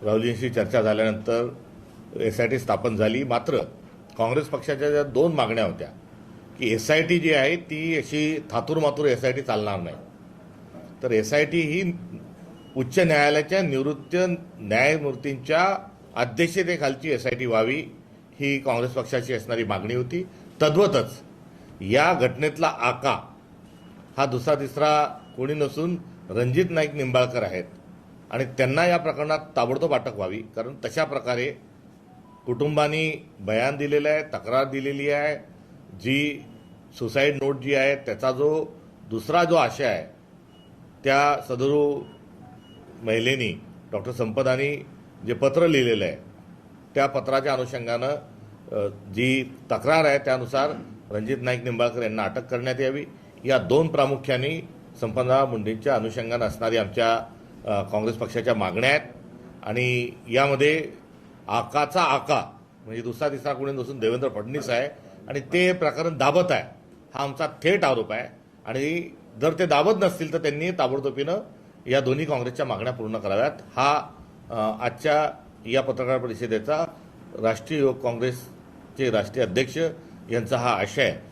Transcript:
राहुलींशी चर्चा झाल्यानंतर SIT स्थापन झाली. मात्र काँग्रेस पक्षाच्या ज्या दोन मागण्या होत्या की SIT जी आहे ती अशी थातूरमातूर SIT चालणार नाही, तर SIT ही उच्च न्यायालयाच्या निवृत्त न्यायमूर्तींच्या अध्यक्षतेखालची SIT व्हावी, ही काँग्रेस पक्षाची असणारी मागणी होती. तद्वतच या घटनेतला आका हा दुसरा तिसरा कोणी नसून रणजित नाईक निंबाळकर आहेत आणि त्यांना या प्रकरणात ताबडतोब अटक व्हावी. कारण तशा प्रकारे कुटुंबांनी बयान दिलेलं आहे, तक्रार दिलेली आहे. जी सुसाईड नोट जी आहे त्याचा दुसरा जो आशय आहे, त्या सदरू महिलेनी डॉक्टर संपदानी जे पत्र लिहिलेलं आहे त्या पत्राच्या अनुषंगानं जी तक्रार आहे त्यानुसार रणजित नाईक निंबाळकर यांना अटक करण्यात यावी. या दोन प्रामुख्याने संपदा मुंडेंच्या अनुषंगानं असणारी आमच्या काँग्रेस पक्षाच्या मागण्या आहेत. आणि यामध्ये आकाचा आका म्हणजे दुसरा तिसरा कोणी नसून देवेंद्र फडणवीस आहे आणि ते प्रकरण दाबत आहे, हा आमचा थेट आरोप आहे. आणि जर ते दाबत नसतील तर त्यांनी ताबडतोबीनं या दोन्ही काँग्रेसच्या मागण्या पूर्ण कराव्यात. हा आजच्या या पत्रकार परिषदेचा राष्ट्रीय युवक काँग्रेसचे राष्ट्रीय अध्यक्ष यांचा हा आशय आहे.